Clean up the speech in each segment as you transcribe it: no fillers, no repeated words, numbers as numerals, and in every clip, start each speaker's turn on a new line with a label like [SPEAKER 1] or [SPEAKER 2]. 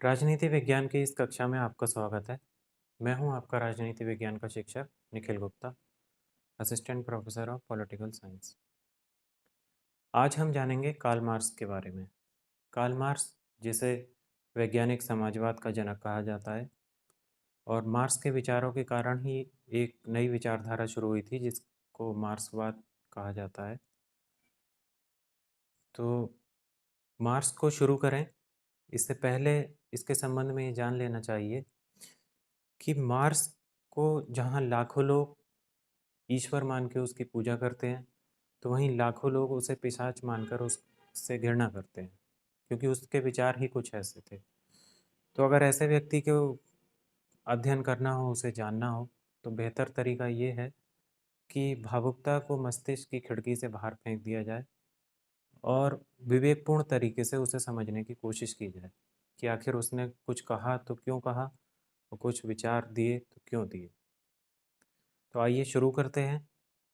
[SPEAKER 1] राजनीति विज्ञान की इस कक्षा में आपका स्वागत है। मैं हूं आपका राजनीति विज्ञान का शिक्षक Nikhil Gupta, assistant professor of political science. आज हम जानेंगे कार्ल मार्क्स के बारे में। कार्ल मार्क्स, जिसे वैज्ञानिक समाजवाद का जनक कहा जाता है, और मार्क्स के विचारों के कारण ही एक नई विचारधारा शुरू हुई थी जिसको मार्क्सवाद कहा जाता है। तो मार्क्स को शुरू करें इससे पहले इसके संबंध में ये जान लेना चाहिए कि मार्क्स को जहाँ लाखों लोग ईश्वर मान के उसकी पूजा करते हैं, तो वहीं लाखों लोग उसे पिशाच मानकर उससे घृणा करते हैं, क्योंकि उसके विचार ही कुछ ऐसे थे। तो अगर ऐसे व्यक्ति को अध्ययन करना हो, उसे जानना हो, तो बेहतर तरीका ये है कि भावुकता को मस्तिष्क की खिड़की से बाहर फेंक दिया जाए और विवेकपूर्ण तरीके से उसे समझने की कोशिश की जाए कि आखिर उसने कुछ कहा तो क्यों कहा और कुछ विचार दिए तो क्यों दिए। तो आइए शुरू करते हैं।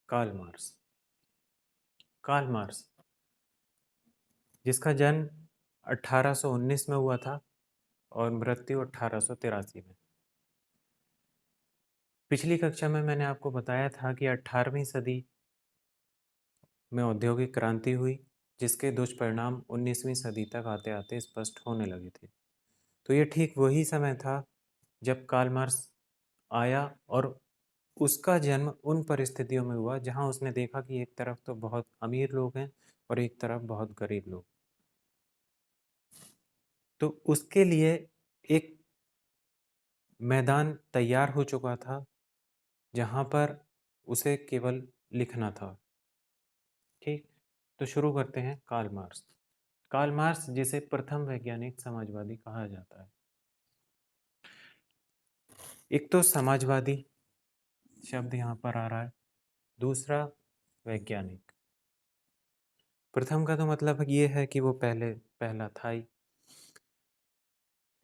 [SPEAKER 1] Karl Marx. कार्ल मार्क्स, जिसका जन्म 1819 में हुआ था और मृत्यु 1883 में। पिछली कक्षा में मैंने आपको बताया था कि 18वीं सदी में औद्योगिक क्रांति हुई, जिसके दुष्परिणाम 19वीं सदी तक आते आते स्पष्ट होने लगे थे। तो ये ठीक वही समय था जब कार्ल मार्क्स आया, और उसका जन्म उन परिस्थितियों में हुआ जहां उसने देखा कि एक तरफ तो बहुत अमीर लोग हैं और एक तरफ बहुत गरीब लोग। तो उसके लिए एक मैदान तैयार हो चुका था जहाँ पर उसे केवल लिखना था। ठीक, तो शुरू करते हैं। Karl Marx. कार्ल मार्क्स, जिसे प्रथम वैज्ञानिक समाजवादी कहा जाता है। एक तो समाजवादी शब्द यहाँ पर आ रहा है, दूसरा वैज्ञानिक। प्रथम का तो मतलब ये है कि वो पहला था ही।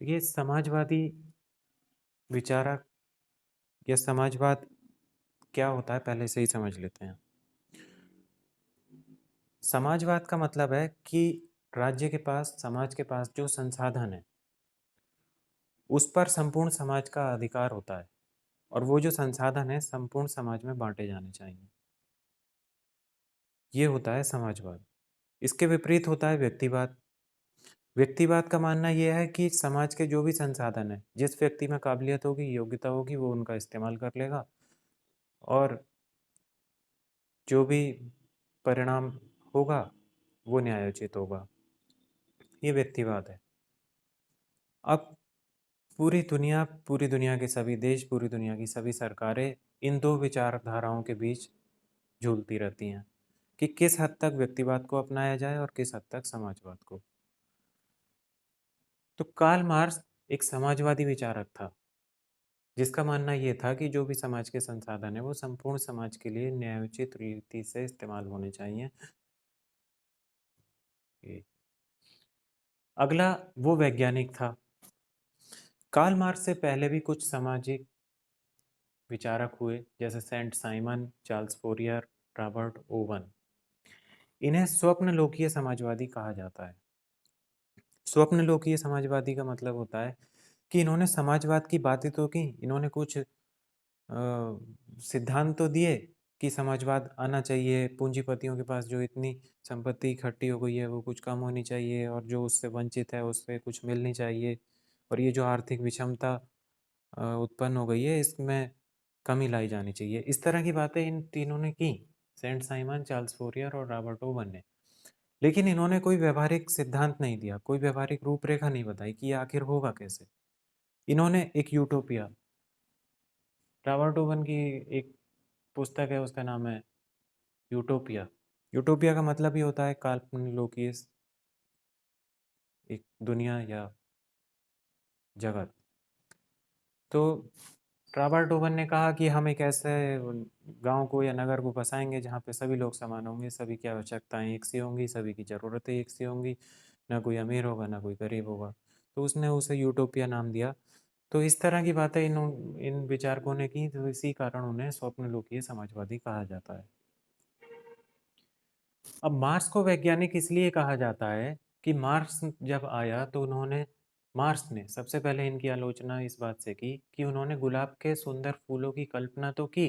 [SPEAKER 1] ये समाजवादी विचारक या समाजवाद क्या होता है पहले से ही समझ लेते हैं। समाजवाद का मतलब है कि राज्य के पास, समाज के पास जो संसाधन है उस पर संपूर्ण समाज का अधिकार होता है, और वो जो संसाधन है संपूर्ण समाज में बांटे जाने चाहिए। ये होता है समाजवाद। इसके विपरीत होता है व्यक्तिवाद। व्यक्तिवाद का मानना यह है कि समाज के जो भी संसाधन है, जिस व्यक्ति में काबिलियत होगी, योग्यता होगी, वो उनका इस्तेमाल कर लेगा और जो भी परिणाम होगा वो न्यायोचित होगा। ये व्यक्तिवाद है। अब पूरी दुनिया के सभी देश, पूरी दुनिया की सभी सरकारें इन दो विचारधाराओं के बीच झूलती रहती हैं कि किस हद तक व्यक्तिवाद को अपनाया जाए और किस हद तक समाजवाद को। तो कार्ल मार्क्स एक समाजवादी विचारक था, जिसका मानना ये था कि जो भी समाज के संसाधन है वो संपूर्ण समाज के लिए न्यायोचित रीति से इस्तेमाल होने चाहिए। ये। अगला वो वैज्ञानिक था। कार्ल मार्क्स से पहले भी कुछ सामाजिक विचारक हुए, जैसे Saint Simon, Charles Fourier, Robert Owen. इन्हें स्वप्नलोकीय समाजवादी कहा जाता है। स्वप्नलोकीय समाजवादी का मतलब होता है कि इन्होंने समाजवाद की बातें तो की, इन्होंने कुछ सिद्धांत तो दिए कि समाजवाद आना चाहिए, पूंजीपतियों के पास जो इतनी संपत्ति इकट्ठी हो गई है वो कुछ कम होनी चाहिए, और जो उससे वंचित है उससे कुछ मिलनी चाहिए, और ये जो आर्थिक विषमता उत्पन्न हो गई है इसमें कमी लाई जानी चाहिए। इस तरह की बातें इन तीनों ने की, सेंट साइमन, चार्ल्स फोरियर और रॉबर्ट ओवन ने। लेकिन इन्होंने कोई व्यवहारिक सिद्धांत नहीं दिया, कोई व्यवहारिक रूपरेखा नहीं बताई कि ये आखिर होगा कैसे। इन्होंने एक यूटोपिया, रॉबर्ट ओवन की एक पुस्तक है, उसका नाम है यूटोपिया। यूटोपिया का मतलब ही होता है काल्पनिक लोकीय एक दुनिया या जगत। तो रॉबर्ट ओवन ने कहा कि हम एक ऐसे गांव को या नगर को बसाएंगे जहाँ पे सभी लोग समान होंगे, सभी की आवश्यकताएं एक सी होंगी, सभी की ज़रूरतें एक सी होंगी, ना कोई अमीर होगा ना कोई गरीब होगा। तो उसने उसे यूटोपिया नाम दिया। तो इस तरह की बातें इन विचारकों ने की, तो इसी कारण उन्हें स्वप्नलोकीय समाजवादी कहा जाता है। अब मार्क्स को वैज्ञानिक इसलिए कहा जाता है कि मार्क्स जब आया तो उन्होंने मार्क्स ने सबसे पहले इनकी आलोचना इस बात से की कि उन्होंने गुलाब के सुंदर फूलों की कल्पना तो की,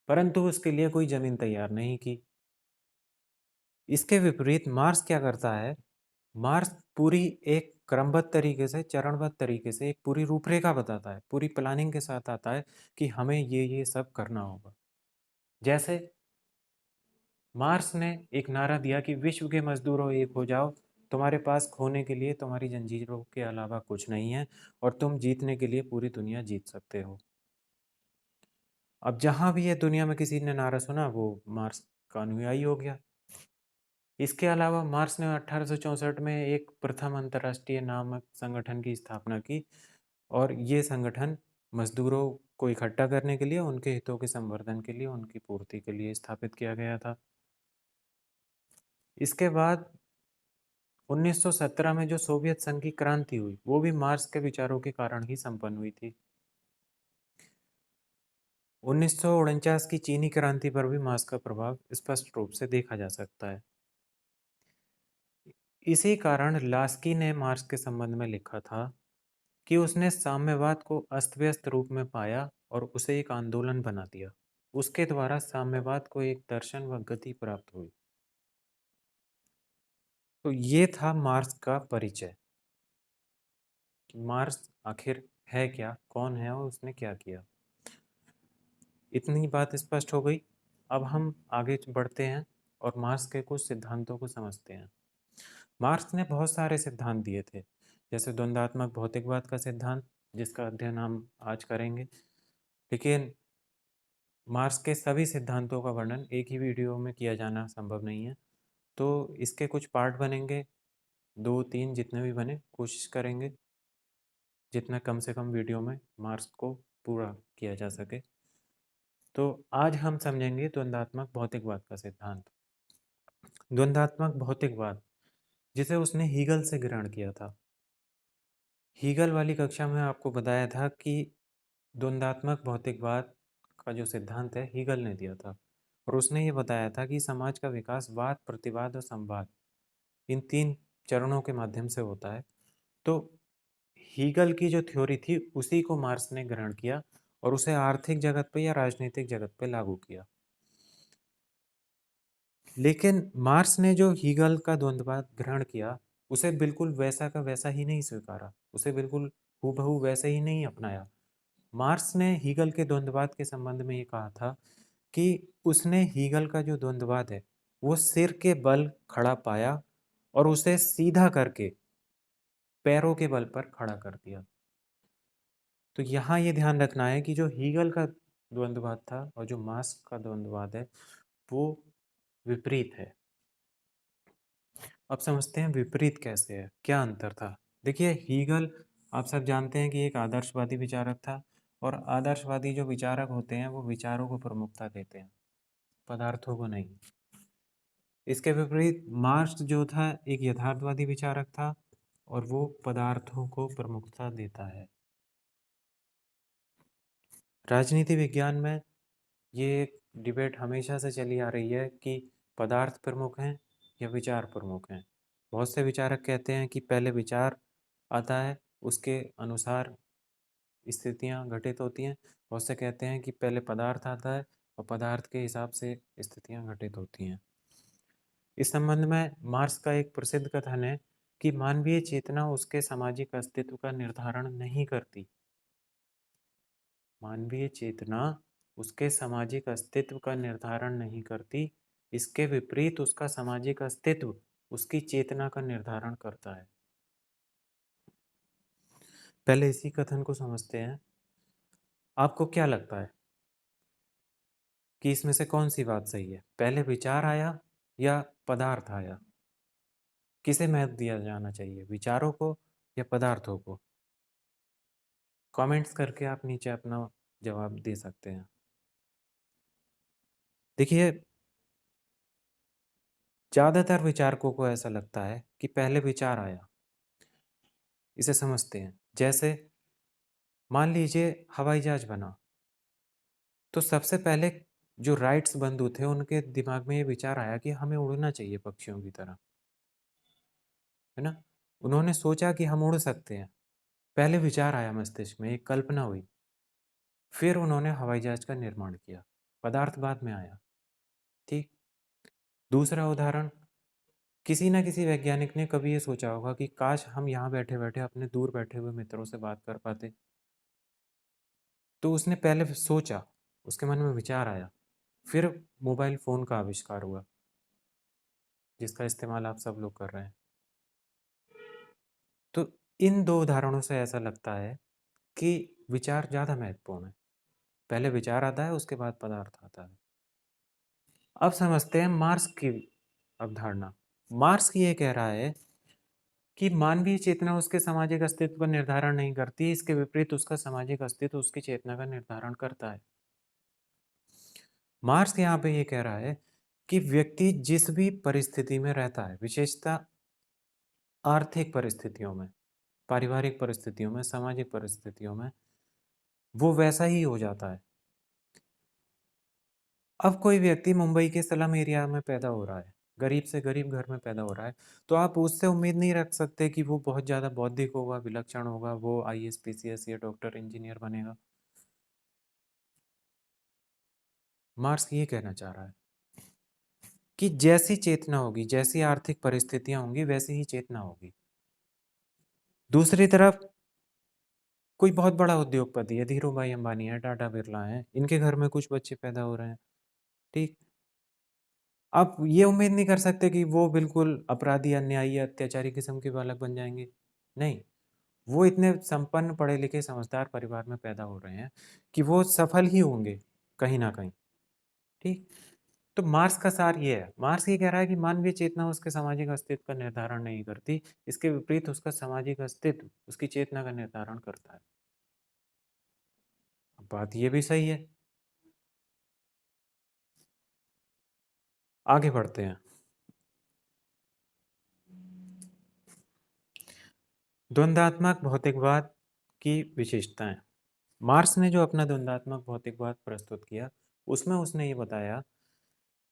[SPEAKER 1] परंतु उसके लिए कोई जमीन तैयार नहीं की। इसके विपरीत मार्क्स क्या करता है, मार्क्स पूरी एक क्रमबद्ध तरीके से, चरणबद्ध तरीके से एक पूरी रूपरेखा बताता है, पूरी प्लानिंग के साथ आता है कि हमें ये सब करना होगा। जैसे मार्क्स ने एक नारा दिया कि विश्व के मजदूरों एक हो जाओ, तुम्हारे पास खोने के लिए तुम्हारी जंजीरों के अलावा कुछ नहीं है और तुम जीतने के लिए पूरी दुनिया जीत सकते हो। अब जहां भी ये दुनिया में किसी ने नारा सुना वो मार्क्स का अनुयायी हो गया। इसके अलावा मार्क्स ने 1864 में एक प्रथम अंतर्राष्ट्रीय नामक संगठन की स्थापना की और ये संगठन मजदूरों को इकट्ठा करने के लिए, उनके हितों के संवर्धन के लिए, उनकी पूर्ति के लिए स्थापित किया गया था। इसके बाद 1917 में जो सोवियत संघ की क्रांति हुई वो भी मार्क्स के विचारों के कारण ही संपन्न हुई थी। 1949 की चीनी क्रांति पर भी मार्क्स का प्रभाव स्पष्ट रूप से देखा जा सकता है। इसी कारण लास्की ने मार्क्स के संबंध में लिखा था कि उसने साम्यवाद को अस्त व्यस्त रूप में पाया और उसे एक आंदोलन बना दिया। उसके द्वारा साम्यवाद को एक दर्शन व गति प्राप्त हुई। तो ये था मार्क्स का परिचय। मार्क्स आखिर है क्या, कौन है और उसने क्या किया। इतनी बात स्पष्ट हो गई। अब हम आगे बढ़ते हैं और मार्क्स के कुछ सिद्धांतों को समझते हैं। मार्क्स ने बहुत सारे सिद्धांत दिए थे, जैसे द्वंद्वात्मक भौतिकवाद का सिद्धांत, जिसका अध्ययन हम आज करेंगे। लेकिन मार्क्स के सभी सिद्धांतों का वर्णन एक ही वीडियो में किया जाना संभव नहीं है, तो इसके कुछ पार्ट बनेंगे, 2-3 जितने भी बने, कोशिश करेंगे जितना कम से कम वीडियो में मार्क्स को पूरा किया जा सके। तो आज हम समझेंगे द्वंद्वात्मक भौतिकवाद का सिद्धांत। द्वंद्वात्मक भौतिकवाद, जिसे उसने हीगल से ग्रहण किया था। हीगल वाली कक्षा में आपको बताया था कि द्वंद्वात्मक भौतिकवाद का जो सिद्धांत है हीगल ने दिया था और उसने ये बताया था कि समाज का विकास वाद, प्रतिवाद और संवाद, इन 3 चरणों के माध्यम से होता है। तो हीगल की जो थ्योरी थी उसी को मार्क्स ने ग्रहण किया और उसे आर्थिक जगत पे या राजनीतिक जगत पे लागू किया। लेकिन मार्क्स ने जो हीगल का द्वंद्ववाद ग्रहण किया उसे बिल्कुल वैसा का वैसा ही नहीं स्वीकारा, उसे बिल्कुल हूबहू वैसे ही नहीं अपनाया। मार्क्स ने हीगल के द्वंद्ववाद के संबंध में ये कहा था कि उसने हीगल का जो द्वंद्ववाद है वो सिर के बल खड़ा पाया और उसे सीधा करके पैरों के बल पर खड़ा कर दिया। तो यहाँ ये ध्यान रखना है कि जो हीगल का द्वंद्ववाद था और जो मार्क्स का द्वंद्ववाद है वो विपरीत है। अब समझते हैं विपरीत कैसे है, क्या अंतर था। देखिए हीगल, आप सब जानते हैं कि एक आदर्शवादी विचारक था और आदर्शवादी जो विचारक होते हैं वो विचारों को प्रमुखता देते हैं, पदार्थों को नहीं। इसके विपरीत मार्क्स जो था एक यथार्थवादी विचारक था और वो पदार्थों को प्रमुखता देता है। राजनीति विज्ञान में ये डिबेट हमेशा से चली आ रही है कि पदार्थ प्रमुख हैं या विचार प्रमुख हैं। बहुत से विचारक कहते हैं कि पहले विचार आता है, उसके अनुसार स्थितियां घटित होती हैं। बहुत से कहते हैं कि पहले पदार्थ आता है और पदार्थ के हिसाब से स्थितियां घटित होती हैं। इस संबंध में मार्क्स का एक प्रसिद्ध कथन है कि मानवीय चेतना उसके सामाजिक अस्तित्व का निर्धारण नहीं करती। मानवीय चेतना उसके सामाजिक अस्तित्व का निर्धारण नहीं करती, इसके विपरीत उसका सामाजिक अस्तित्व उसकी चेतना का निर्धारण करता है। पहले इसी कथन को समझते हैं। आपको क्या लगता है कि इसमें से कौन सी बात सही है, पहले विचार आया या पदार्थ आया? किसे महत्व दिया जाना चाहिए, विचारों को या पदार्थों को? कमेंट्स करके आप नीचे अपना जवाब दे सकते हैं। देखिए ज़्यादातर विचारकों को ऐसा लगता है कि पहले विचार आया। इसे समझते हैं। जैसे मान लीजिए हवाई जहाज बना, तो सबसे पहले जो राइट्स बंधु थे उनके दिमाग में ये विचार आया कि हमें उड़ना चाहिए पक्षियों की तरह, है ना? उन्होंने सोचा कि हम उड़ सकते हैं, पहले विचार आया मस्तिष्क में, एक कल्पना हुई, फिर उन्होंने हवाई जहाज का निर्माण किया, पदार्थ बाद में आया। ठीक। दूसरा उदाहरण, किसी ना किसी वैज्ञानिक ने कभी ये सोचा होगा कि काश हम यहाँ बैठे बैठे अपने दूर बैठे हुए मित्रों से बात कर पाते। तो उसने पहले सोचा, उसके मन में विचार आया, फिर मोबाइल फ़ोन का आविष्कार हुआ, जिसका इस्तेमाल आप सब लोग कर रहे हैं। तो इन दो उदाहरणों से ऐसा लगता है कि विचार ज़्यादा महत्वपूर्ण है। पहले विचार आता है, उसके बाद पदार्थ आता है। अब समझते हैं मार्क्स की अवधारणा। मार्क्स ये कह रहा है कि मानवीय चेतना उसके सामाजिक अस्तित्व का निर्धारण नहीं करती, इसके विपरीत उसका सामाजिक अस्तित्व उसकी चेतना का निर्धारण करता है। मार्क्स यहाँ पे ये कह रहा है कि व्यक्ति जिस भी परिस्थिति में रहता है, विशेषता आर्थिक परिस्थितियों में, पारिवारिक परिस्थितियों में, सामाजिक परिस्थितियों में, वो वैसा ही हो जाता है। अब कोई व्यक्ति मुंबई के स्लम एरिया में पैदा हो रहा है, गरीब से गरीब घर में पैदा हो रहा है, तो आप उससे उम्मीद नहीं रख सकते कि वो बहुत ज़्यादा बौद्धिक होगा, विलक्षण होगा, वो आईएएस, पीसीएस या डॉक्टर, इंजीनियर बनेगा। मार्क्स ये कहना चाह रहा है कि जैसी चेतना होगी, जैसी आर्थिक परिस्थितियां होंगी, वैसी ही चेतना होगी। दूसरी तरफ कोई बहुत बड़ा उद्योगपति है, धीरू भाई अंबानी है, टाटा बिरला है, इनके घर में कुछ बच्चे पैदा हो रहे हैं। ठीक। आप ये उम्मीद नहीं कर सकते कि वो बिल्कुल अपराधी, अन्यायी, अत्याचारी किस्म के बालक बन जाएंगे। नहीं, वो इतने संपन्न, पढ़े लिखे, समझदार परिवार में पैदा हो रहे हैं कि वो सफल ही होंगे कहीं ना कहीं। ठीक। तो मार्क्स का सार ये है, मार्क्स ये कह रहा है कि मानवीय चेतना उसके सामाजिक अस्तित्व का निर्धारण नहीं करती, इसके विपरीत उसका सामाजिक अस्तित्व उसकी चेतना का निर्धारण करता है। अब बात ये भी सही है। आगे बढ़ते हैं। द्वंद्वात्मक भौतिकवाद की विशेषताएं। मार्क्स ने जो अपना द्वंद्वात्मक भौतिकवाद प्रस्तुत किया, उसमें उसने ये बताया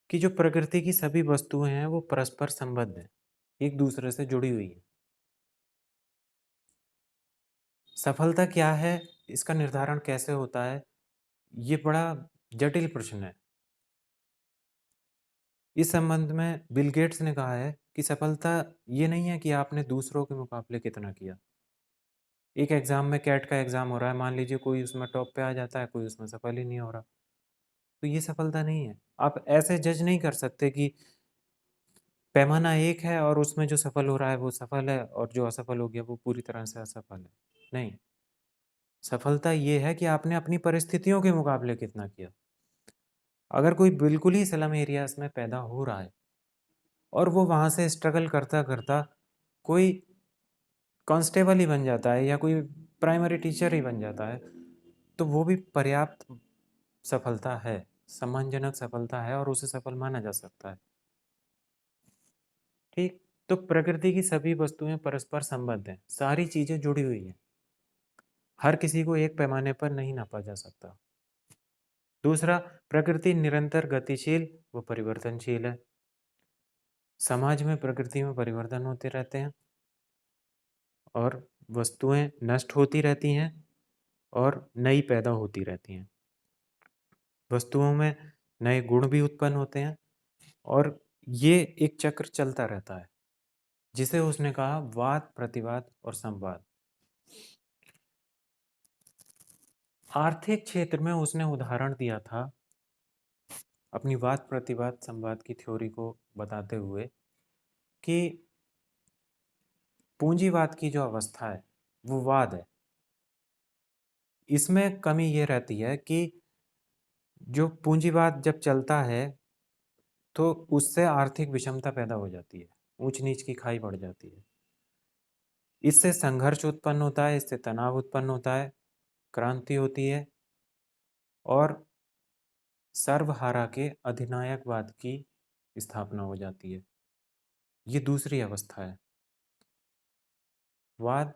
[SPEAKER 1] कि जो प्रकृति की सभी वस्तुएं हैं वो परस्पर संबद्ध हैं, एक दूसरे से जुड़ी हुई है। सफलता क्या है, इसका निर्धारण कैसे होता है, ये बड़ा जटिल प्रश्न है। इस संबंध में बिल गेट्स ने कहा है कि सफलता ये नहीं है कि आपने दूसरों के मुकाबले कितना किया। एक एग्जाम में, कैट का एग्जाम हो रहा है, मान लीजिए कोई उसमें टॉप पे आ जाता है, कोई उसमें सफल ही नहीं हो रहा, तो ये सफलता नहीं है। आप ऐसे जज नहीं कर सकते कि पैमाना एक है और उसमें जो सफल हो रहा है वो सफल है और जो असफल हो गया वो पूरी तरह से असफल है। नहीं, सफलता ये है कि आपने अपनी परिस्थितियों के मुकाबले कितना किया। अगर कोई बिल्कुल ही स्लम एरियाज में पैदा हो रहा है और वो वहां से स्ट्रगल करता करता कोई कांस्टेबल ही बन जाता है या कोई प्राइमरी टीचर ही बन जाता है, तो वो भी पर्याप्त सफलता है, सम्मानजनक सफलता है और उसे सफल माना जा सकता है। ठीक। तो प्रकृति की सभी वस्तुएं परस्पर संबद्ध हैं, सारी चीजें जुड़ी हुई हैं, हर किसी को एक पैमाने पर नहीं नापा जा सकता। दूसरा, प्रकृति निरंतर गतिशील व परिवर्तनशील है। समाज में, प्रकृति में परिवर्तन होते रहते हैं और वस्तुएं नष्ट होती रहती हैं और नई पैदा होती रहती हैं। वस्तुओं में नए गुण भी उत्पन्न होते हैं और ये एक चक्र चलता रहता है, जिसे उसने कहा वाद, प्रतिवाद और संवाद। आर्थिक क्षेत्र में उसने उदाहरण दिया था अपनी वाद, प्रतिवाद, संवाद की थ्योरी को बताते हुए कि पूंजीवाद की जो अवस्था है वो वाद है। इसमें कमी ये रहती है कि जो पूंजीवाद जब चलता है तो उससे आर्थिक विषमता पैदा हो जाती है, ऊंच नीच की खाई बढ़ जाती है, इससे संघर्ष उत्पन्न होता है, इससे तनाव उत्पन्न होता है, क्रांति होती है और सर्वहारा के अधिनायकवाद की स्थापना हो जाती है। ये दूसरी अवस्था है। वाद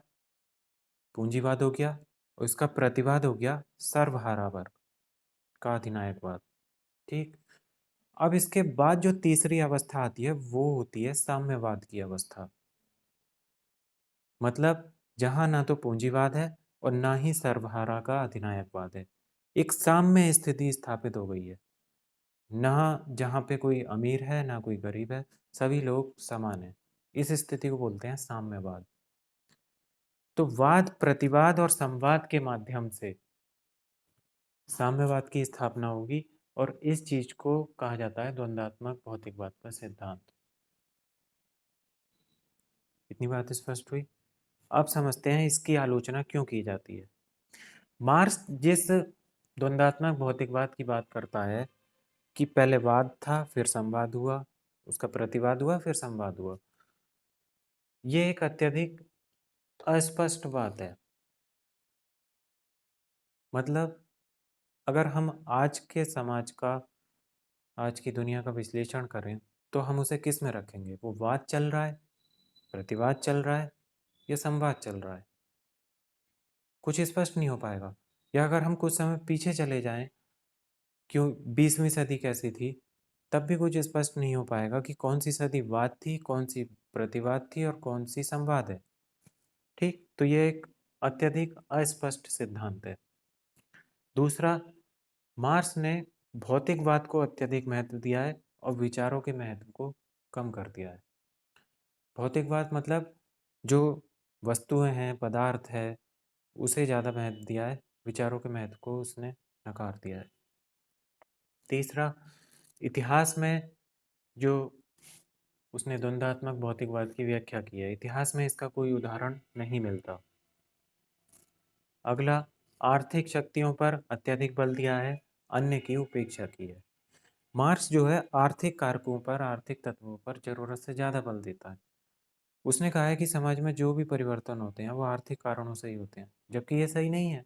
[SPEAKER 1] पूंजीवाद हो गया और इसका प्रतिवाद हो गया सर्वहारा वर्ग का अधिनायकवाद। ठीक। अब इसके बाद जो तीसरी अवस्था आती है वो होती है साम्यवाद की अवस्था। मतलब जहाँ ना तो पूंजीवाद है और ना ही सर्वहारा का अधिनायकवाद है। एक साम्य स्थिति स्थापित हो गई है। ना जहाँ पे कोई अमीर है ना कोई गरीब है, सभी लोग समान हैं। इस स्थिति को बोलते हैं साम्यवाद। तो वाद प्रतिवाद और संवाद के माध्यम से साम्यवाद की स्थापना होगी और इस चीज को कहा जाता है द्वंद्वात्मक भौतिकवाद का सिद्धांत। इतनी बात स्पष्ट हुई। अब समझते हैं इसकी आलोचना क्यों की जाती है। मार्क्स जिस द्वंद्वात्मक भौतिकवाद की बात करता है कि पहले वाद था फिर संवाद हुआ, उसका प्रतिवाद हुआ फिर संवाद हुआ, ये एक अत्यधिक अस्पष्ट बात है। मतलब अगर हम आज के समाज का, आज की दुनिया का विश्लेषण करें तो हम उसे किस में रखेंगे? वो वाद चल रहा है, प्रतिवाद चल रहा है या संवाद चल रहा है? कुछ स्पष्ट नहीं हो पाएगा। या अगर हम कुछ समय पीछे चले जाएं, क्यों 20वीं सदी कैसी थी, तब भी कुछ स्पष्ट नहीं हो पाएगा कि कौन सी सदी वाद थी, कौन सी प्रतिवाद थी और कौन सी संवाद है। ठीक, तो ये एक अत्यधिक अस्पष्ट सिद्धांत है। दूसरा, मार्क्स ने भौतिकवाद को अत्यधिक महत्व दिया है और विचारों के महत्व को कम कर दिया है। भौतिकवाद मतलब जो वस्तुएं हैं, पदार्थ है, उसे ज़्यादा महत्व दिया है, विचारों के महत्व को उसने नकार दिया है। तीसरा, इतिहास में जो उसने द्वंद्वात्मक भौतिकवाद की व्याख्या की है, इतिहास में इसका कोई उदाहरण नहीं मिलता। अगला, आर्थिक शक्तियों पर अत्यधिक बल दिया है, अन्य की उपेक्षा की है। मार्क्स जो है आर्थिक कारकों पर, आर्थिक तत्वों पर जरूरत से ज़्यादा बल देता है। उसने कहा है कि समाज में जो भी परिवर्तन होते हैं वो आर्थिक कारणों से ही होते हैं, जबकि ये सही नहीं है।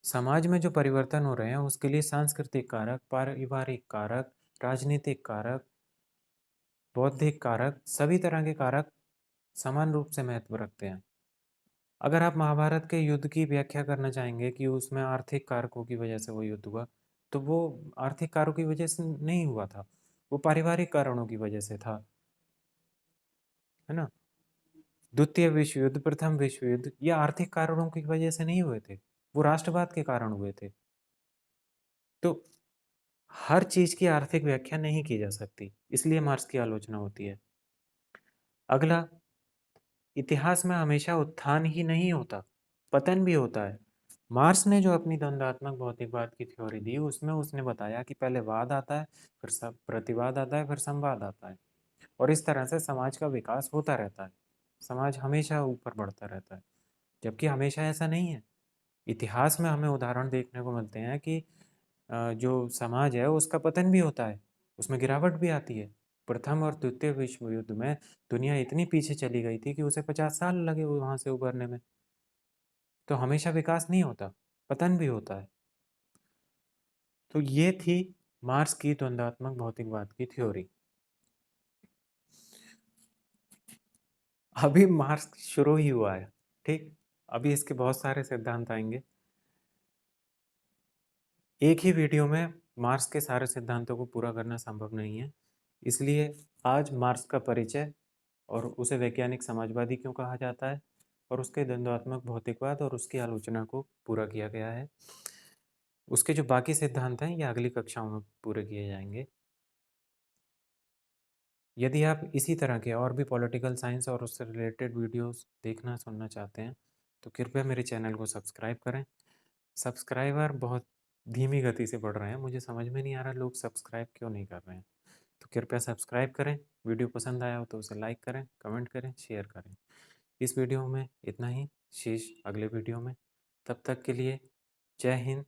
[SPEAKER 1] समाज में जो परिवर्तन हो रहे हैं उसके लिए सांस्कृतिक कारक, पारिवारिक कारक, राजनीतिक कारक, बौद्धिक कारक, सभी तरह के कारक समान रूप से महत्व रखते हैं। अगर आप महाभारत के युद्ध की व्याख्या करना चाहेंगे कि उसमें आर्थिक कारकों की वजह से वो युद्ध हुआ, तो वो आर्थिक कारणों की वजह से नहीं हुआ था, वो पारिवारिक कारणों की वजह से था, है ना। द्वितीय विश्व युद्ध, प्रथम विश्व युद्ध, ये आर्थिक कारणों की वजह से नहीं हुए थे, वो राष्ट्रवाद के कारण हुए थे। तो हर चीज की आर्थिक व्याख्या नहीं की जा सकती, इसलिए मार्क्स की आलोचना होती है। अगला, इतिहास में हमेशा उत्थान ही नहीं होता, पतन भी होता है। मार्क्स ने जो अपनी द्वंद्वात्मक भौतिकवाद की थ्योरी दी, उसमें उसने बताया कि पहले वाद आता है, फिर सब प्रतिवाद आता है, फिर संवाद आता है, और इस तरह से समाज का विकास होता रहता है। समाज हमेशा ऊपर बढ़ता रहता है, जबकि हमेशा ऐसा नहीं है। इतिहास में हमें उदाहरण देखने को मिलते हैं कि जो समाज है उसका पतन भी होता है, उसमें गिरावट भी आती है। प्रथम और द्वितीय विश्व युद्ध में दुनिया इतनी पीछे चली गई थी कि उसे 50 साल लगे वहां से उभरने में। तो हमेशा विकास नहीं होता, पतन भी होता है। तो ये थी मार्क्स की द्वंद्वात्मक भौतिकवाद की थ्योरी। अभी मार्क्स शुरू ही हुआ है, ठीक। अभी इसके बहुत सारे सिद्धांत आएंगे। एक ही वीडियो में मार्क्स के सारे सिद्धांतों को पूरा करना संभव नहीं है, इसलिए आज मार्क्स का परिचय और उसे वैज्ञानिक समाजवादी क्यों कहा जाता है और उसके द्वंद्वात्मक भौतिकवाद और उसकी आलोचना को पूरा किया गया है। उसके जो बाकी सिद्धांत हैं ये अगली कक्षाओं में पूरे किए जाएंगे। यदि आप इसी तरह के और भी पॉलिटिकल साइंस और उससे रिलेटेड वीडियोस देखना सुनना चाहते हैं तो कृपया मेरे चैनल को सब्सक्राइब करें। सब्सक्राइबर बहुत धीमी गति से बढ़ रहे हैं, मुझे समझ में नहीं आ रहा लोग सब्सक्राइब क्यों नहीं कर रहे हैं। तो कृपया सब्सक्राइब करें, वीडियो पसंद आया हो तो उसे लाइक करें, कमेंट करें, शेयर करें। इस वीडियो में इतना ही, शेष अगले वीडियो में। तब तक के लिए जय हिंद,